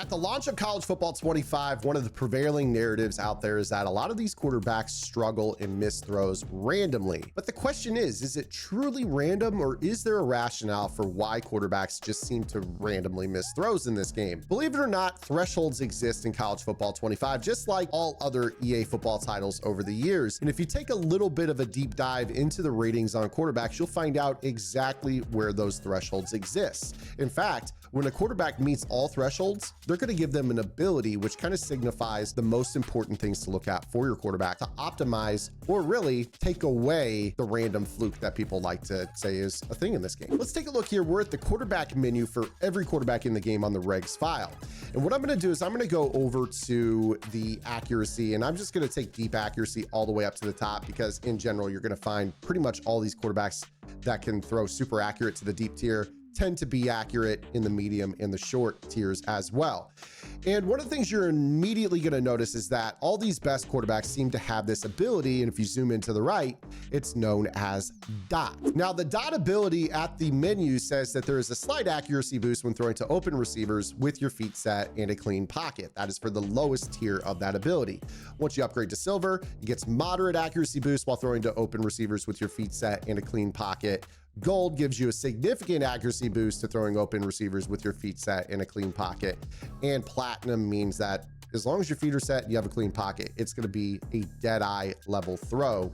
At the launch of College Football 25, one of the prevailing narratives out there is that a lot of these quarterbacks struggle and miss throws randomly. But the question is it truly random, or is there a rationale for why quarterbacks just seem to randomly miss throws in this game? Believe it or not, thresholds exist in College Football 25, just like all other EA football titles over the years. And if you take a little bit of a deep dive into the ratings on quarterbacks, you'll find out exactly where those thresholds exist. In fact, when a quarterback meets all thresholds, they're going to give them an ability which kind of signifies the most important things to look at for your quarterback to optimize or really take away the random fluke that people like to say is a thing in this game. Let's take a look here. We're at the quarterback menu for every quarterback in the game on the regs file. And what I'm going to do is I'm going to go over to the accuracy, and I'm just going to take deep accuracy all the way up to the top, because in general, you're going to find pretty much all these quarterbacks that can throw super accurate to the deep tier tend to be accurate in the medium and the short tiers as well. And one of the things you're immediately going to notice is that all these best quarterbacks seem to have this ability, and if you zoom into the right, it's known as dot. Now, the dot ability at the menu says that there is a slight accuracy boost when throwing to open receivers with your feet set and a clean pocket. That is for the lowest tier of that ability. Once you upgrade to silver, it gets moderate accuracy boost while throwing to open receivers with your feet set and a clean pocket. Gold gives you a significant accuracy boost to throwing open receivers with your feet set in a clean pocket. And platinum means that as long as your feet are set and you have a clean pocket, it's going to be a dead-eye level throw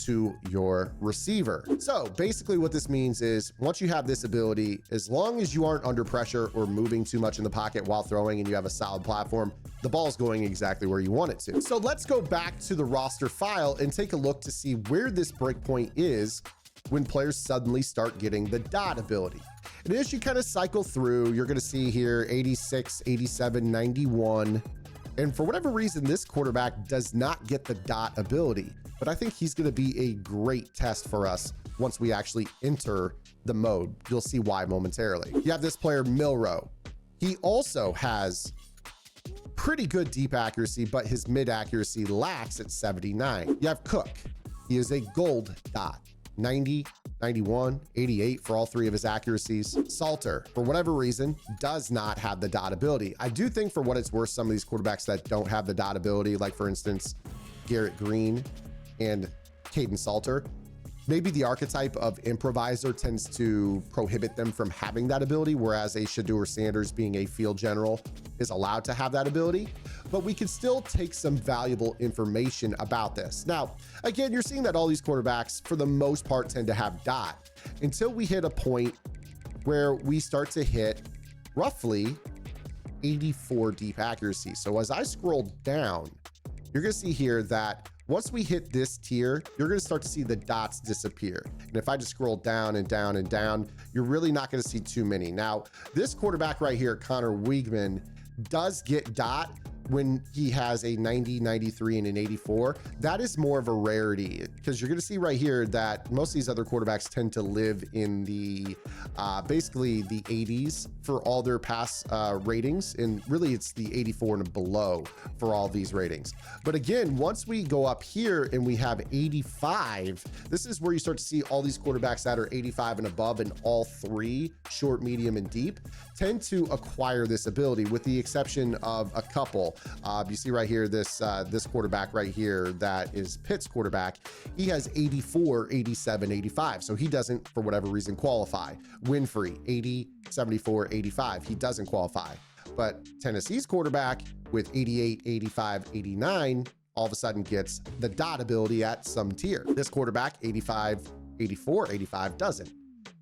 to your receiver. So basically what this means is once you have this ability, as long as you aren't under pressure or moving too much in the pocket while throwing and you have a solid platform, the ball's going exactly where you want it to. So let's go back to the roster file and take a look to see where this breakpoint is when players suddenly start getting the dot ability. And as you kind of cycle through, you're going to see here 86, 87, 91. And for whatever reason, this quarterback does not get the dot ability. But I think he's going to be a great test for us once we actually enter the mode. You'll see why momentarily. You have this player, Milroe. He also has pretty good deep accuracy, but his mid accuracy lacks at 79. You have Cook. He is a gold dot. 90, 91, 88 for all three of his accuracies. Salter, for whatever reason, does not have the dot ability. I do think, for what it's worth, some of these quarterbacks that don't have the dot ability, like for instance, Garrett Green and Caden Salter, maybe the archetype of improviser tends to prohibit them from having that ability, whereas a Shedeur Sanders, being a field general, is allowed to have that ability. But we can still take some valuable information about this. Now, again, you're seeing that all these quarterbacks, for the most part, tend to have dot until we hit a point where we start to hit roughly 84 deep accuracy. So as I scroll down, you're going to see here that once we hit this tier, you're going to start to see the dots disappear. And if I just scroll down and down and down, you're really not going to see too many. Now, this quarterback right here, Connor Weigman, does get dot when he has a 90, 93, and an 84. That is more of a rarity, because you're going to see right here that most of these other quarterbacks tend to live in the basically the 80s for all their pass ratings, and really it's the 84 and below for all these ratings. But again, once we go up here and we have 85, this is where you start to see all these quarterbacks that are 85 and above in all three, short, medium, and deep, tend to acquire this ability, with the exception of a couple. You see right here, this quarterback right here, that is Pitt's quarterback. He has 84, 87, 85. So he doesn't, for whatever reason, qualify. Winfrey, 80, 74, 85. He doesn't qualify. But Tennessee's quarterback with 88, 85, 89, all of a sudden gets the dot ability at some tier. This quarterback, 85, 84, 85, doesn't.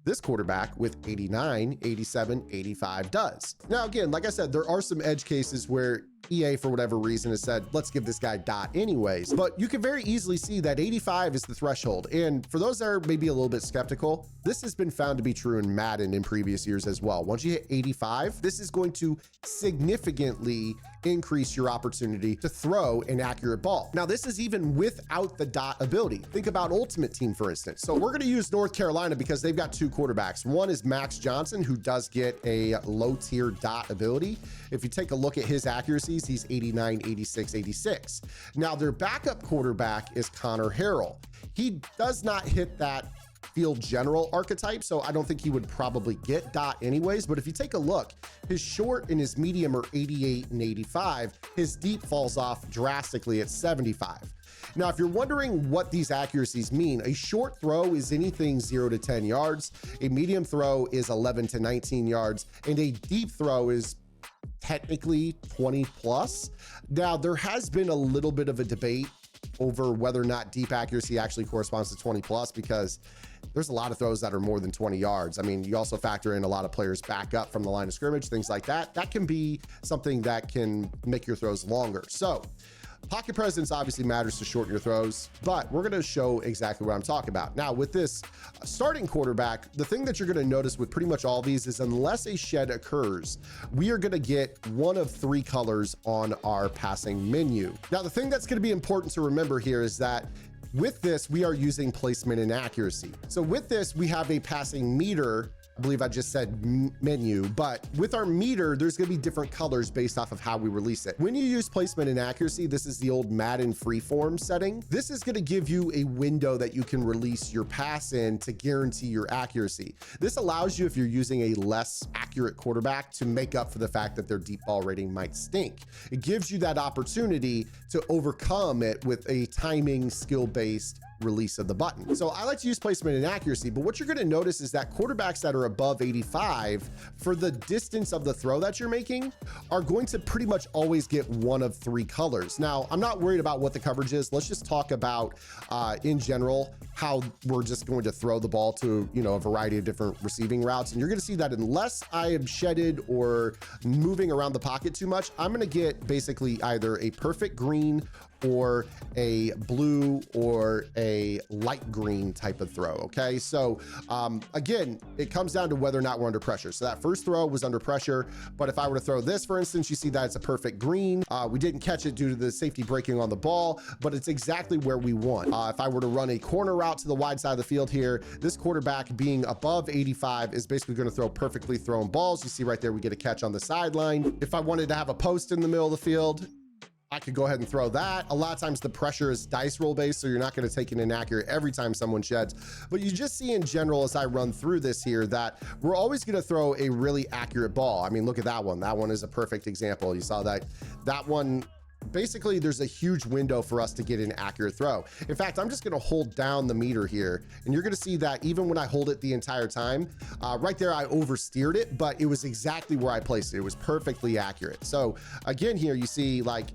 This quarterback with 89, 87, 85 does. Now, again, like I said, there are some edge cases where EA, for whatever reason, has said, let's give this guy dot anyways. But you can very easily see that 85 is the threshold. And for those that are maybe a little bit skeptical, this has been found to be true in Madden in previous years as well. Once you hit 85, this is going to significantly increase your opportunity to throw an accurate ball. Now, this is even without the dot ability. Think about Ultimate Team, for instance. So we're going to use North Carolina because they've got two quarterbacks. One is Max Johnson, who does get a low tier dot ability. If you take a look at his accuracies, he's 89, 86, 86. Now, their backup quarterback is Connor Harrell. He does not hit that field general archetype, so I don't think he would probably get dot anyways. But if you take a look, his short and his medium are 88 and 85. His deep falls off drastically at 75. Now, if you're wondering what these accuracies mean, a short throw is anything 0 to 10 yards, a medium throw is 11 to 19 yards, and a deep throw is technically 20 plus. Now, there has been a little bit of a debate over whether or not deep accuracy actually corresponds to 20 plus, because there's a lot of throws that are more than 20 yards. I mean, you also factor in a lot of players back up from the line of scrimmage, things like that. That can be something that can make your throws longer. So pocket presence obviously matters to shorten your throws, but we're going to show exactly what I'm talking about. Now, with this starting quarterback, the thing that you're going to notice with pretty much all these is unless a shed occurs, we are going to get one of 3 colors on our passing menu. Now, the thing that's going to be important to remember here is that with this, we are using placement and accuracy. So with this, we have a passing meter. I believe I just said menu, but with our meter, there's going to be different colors based off of how we release it. When you use placement and accuracy, this is the old Madden freeform setting. This is going to give you a window that you can release your pass in to guarantee your accuracy. This allows you, if you're using a less accurate quarterback, to make up for the fact that their deep ball rating might stink. It gives you that opportunity to overcome it with a timing, skill-based release of the button. So I like to use placement and accuracy, but what you're going to notice is that quarterbacks that are above 85, for the distance of the throw that you're making, are going to pretty much always get one of 3 colors. Now, I'm not worried about what the coverage is. Let's just talk about in general how we're just going to throw the ball to, you know, a variety of different receiving routes. And you're going to see that unless I am shedded or moving around the pocket too much, I'm going to get basically either a perfect green or a blue or a light green type of throw. Okay, so again, it comes down to whether or not we're under pressure. So that first throw was under pressure, but if I were to throw this, for instance, you see that it's a perfect green. We didn't catch it due to the safety breaking on the ball, but it's exactly where we want. If I were to run a corner route to the wide side of the field here, this quarterback being above 85 is basically going to throw perfectly thrown balls. You see right there, we get a catch on the sideline. If I wanted to have a post in the middle of the field, I could go ahead and throw that. A lot of times the pressure is dice roll based, so you're not going to take an inaccurate every time someone sheds. But you just see in general, as I run through this here, that we're always going to throw a really accurate ball. I mean, look at that one. That one is a perfect example. You saw that one. Basically, there's a huge window for us to get an accurate throw. In fact, I'm just going to hold down the meter here, and you're going to see that even when I hold it the entire time, right there, I oversteered it, but it was exactly where I placed it. It was perfectly accurate. So again, here you see, like,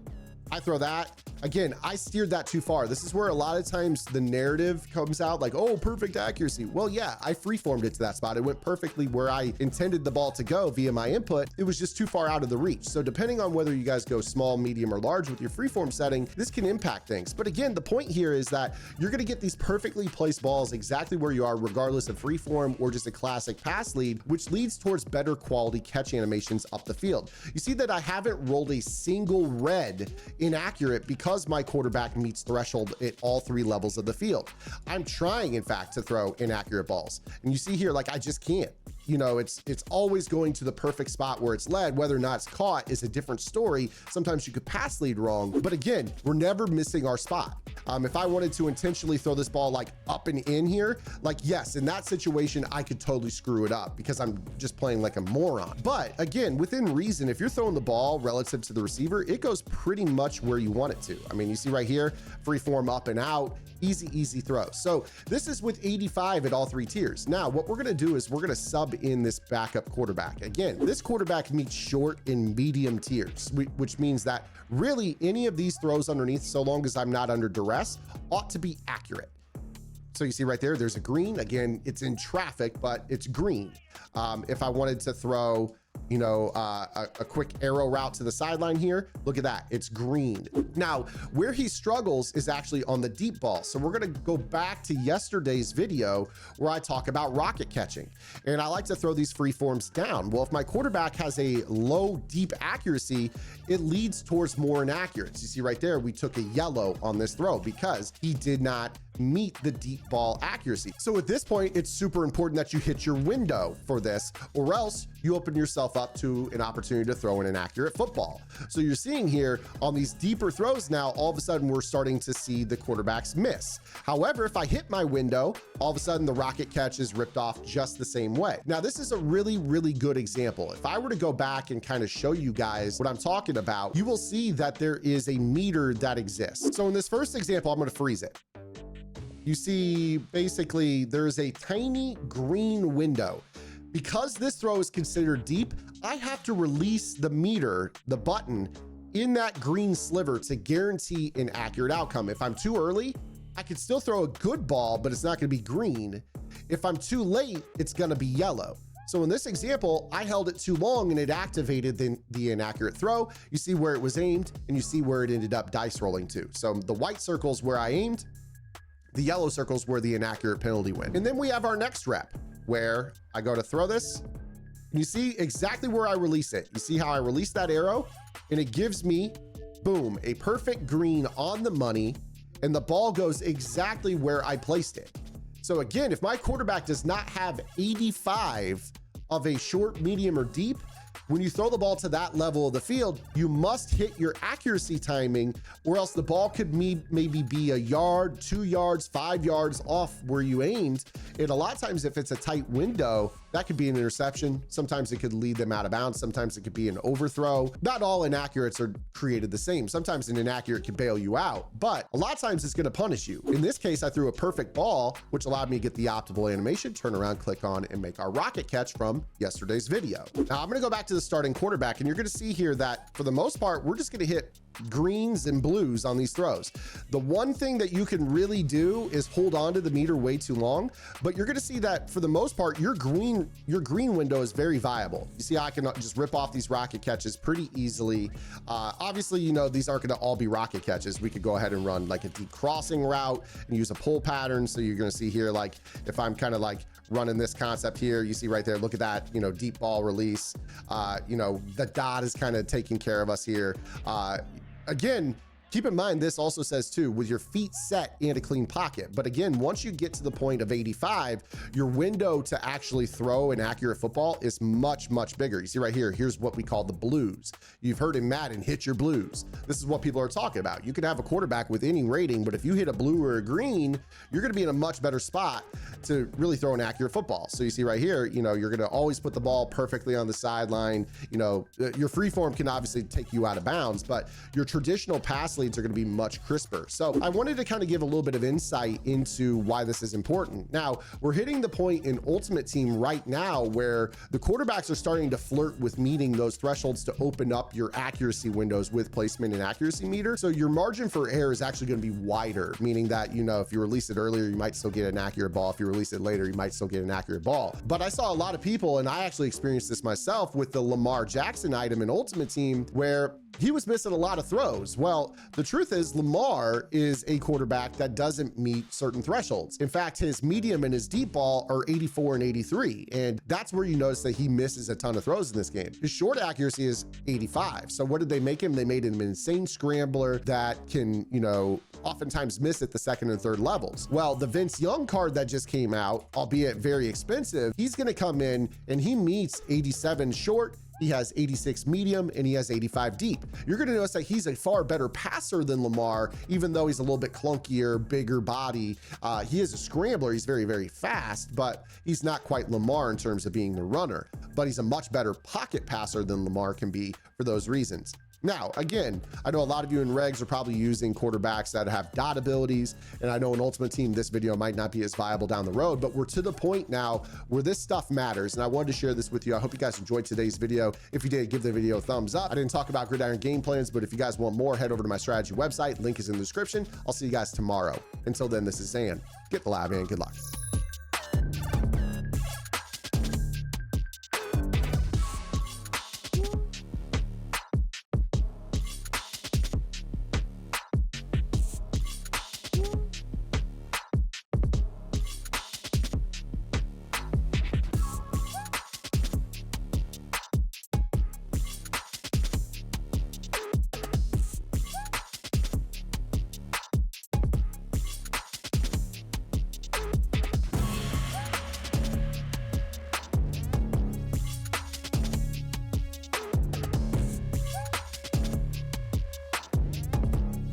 I throw that. Again, I steered that too far. This is where a lot of times the narrative comes out like, oh, perfect accuracy. Well, yeah, I freeformed it to that spot. It went perfectly where I intended the ball to go via my input. It was just too far out of the reach. So depending on whether you guys go small, medium, or large with your freeform setting, this can impact things. But again, the point here is that you're going to get these perfectly placed balls exactly where you are, regardless of freeform or just a classic pass lead, which leads towards better quality catch animations up the field. You see that I haven't rolled a single red inaccurate because my quarterback meets threshold at all 3 levels of the field. I'm trying, in fact, to throw inaccurate balls. And you see here, like, I just can't. You know, it's always going to the perfect spot where it's led. Whether or not it's caught is a different story. Sometimes you could pass lead wrong, but again, we're never missing our spot. If I wanted to intentionally throw this ball like up and in here, like, yes, in that situation, I could totally screw it up because I'm just playing like a moron. But again, within reason, if you're throwing the ball relative to the receiver, it goes pretty much where you want it to. I mean, you see right here, free form up and out, easy throw. So this is with 85 at all 3 tiers. Now, what we're going to do is we're going to sub in this backup quarterback. Again, this quarterback meets short and medium tiers, which means that really any of these throws underneath, so long as I'm not under duress, ought to be accurate. So you see right there, there's a green. Again, it's in traffic, but it's green. If I wanted to throw, you know, a quick arrow route to the sideline here, look at that, it's green. Now, where he struggles is actually on the deep ball. So we're gonna go back to yesterday's video where I talk about rocket catching. And I like to throw these free forms down. Well, if my quarterback has a low deep accuracy, it leads towards more inaccurates. You see right there, we took a yellow on this throw because he did not meet the deep ball accuracy. So at this point, it's super important that you hit your window for this, or else you open yourself up to an opportunity to throw an inaccurate football. So you're seeing here on these deeper throws now, all of a sudden we're starting to see the quarterbacks miss. However, if I hit my window, all of a sudden the rocket catch is ripped off just the same way. Now, this is a really, really good example. If I were to go back and kind of show you guys what I'm talking about, you will see that there is a meter that exists. So in this first example, I'm going to freeze it. You see, basically, there's a tiny green window. Because this throw is considered deep, I have to release the meter, the button, in that green sliver to guarantee an accurate outcome. If I'm too early, I can still throw a good ball, but it's not going to be green. If I'm too late, it's going to be yellow. So in this example, I held it too long and it activated the inaccurate throw. You see where it was aimed, and you see where it ended up dice rolling to. So the white circle's where I aimed, the yellow circle's where the inaccurate penalty went. And then we have our next rep, where I go to throw this, and you see exactly where I release it. You see how I release that arrow, and it gives me, boom, a perfect green on the money, and the ball goes exactly where I placed it. So again, if my quarterback does not have 85 of a short, medium, or deep, when you throw the ball to that level of the field, you must hit your accuracy timing, or else the ball could maybe be a yard, 2 yards, 5 yards off where you aimed. And a lot of times, if it's a tight window, that could be an interception. Sometimes it could lead them out of bounds. Sometimes it could be an overthrow. Not all inaccurates are created the same. Sometimes an inaccurate can bail you out, but a lot of times it's going to punish you. In this case, I threw a perfect ball, which allowed me to get the optimal animation, turn around, click on, and make our rocket catch from yesterday's video. Now I'm going to go back to the starting quarterback, and you're going to see here that for the most part, we're just going to hit greens and blues on these throws. The one thing that you can really do is hold on to the meter way too long, but you're going to see that for the most part, your green window is very viable. You see how I can just rip off these rocket catches pretty easily. Obviously, you know, these aren't going to all be rocket catches. We could go ahead and run like a deep crossing route and use a pull pattern. So you're going to see here, like if I'm kind of like running this concept here, you see right there, look at that, you know, deep ball release. You know, the dot is kind of taking care of us here. Again, keep in mind, this also says too, with your feet set and a clean pocket. But again, once you get to the point of 85, your window to actually throw an accurate football is much, much bigger. You see right here, here's what we call the blues. You've heard in Madden, hit your blues. This is what people are talking about. You can have a quarterback with any rating, but if you hit a blue or a green, you're gonna be in a much better spot to really throw an accurate football. So you see right here, you know, you're gonna always put the ball perfectly on the sideline. You know, your free form can obviously take you out of bounds, but your traditional pass leads are going to be much crisper. So I wanted to kind of give a little bit of insight into why this is important. Now, we're hitting the point in Ultimate Team right now where the quarterbacks are starting to flirt with meeting those thresholds to open up your accuracy windows with placement and accuracy meter. So your margin for error is actually going to be wider, meaning that, you know, if you release it earlier, you might still get an accurate ball. If you release it later, you might still get an accurate ball. But I saw a lot of people, and I actually experienced this myself with the Lamar Jackson item in Ultimate Team, where he was missing a lot of throws. Well, the truth is Lamar is a quarterback that doesn't meet certain thresholds. In fact, his medium and his deep ball are 84 and 83. And that's where you notice that he misses a ton of throws in this game. His short accuracy is 85. So what did they make him? They made him an insane scrambler that can, you know, oftentimes miss at the second and third levels. Well, the Vince Young card that just came out, albeit very expensive, he's going to come in and he meets 87 short, he has 86 medium, and he has 85 deep. You're going to notice that he's a far better passer than Lamar, even though he's a little bit clunkier, bigger body. He is a scrambler. He's very, very fast, but he's not quite Lamar in terms of being the runner. But he's a much better pocket passer than Lamar can be for those reasons. Now, again, I know a lot of you in regs are probably using quarterbacks that have dot abilities, and I know in Ultimate Team, this video might not be as viable down the road, but we're to the point now where this stuff matters, and I wanted to share this with you. I hope you guys enjoyed today's video. If you did, give the video a thumbs up. I didn't talk about Gridiron game plans, but if you guys want more, head over to my strategy website. Link is in the description. I'll see you guys tomorrow. Until then, this is Zan. Get the lab, and good luck.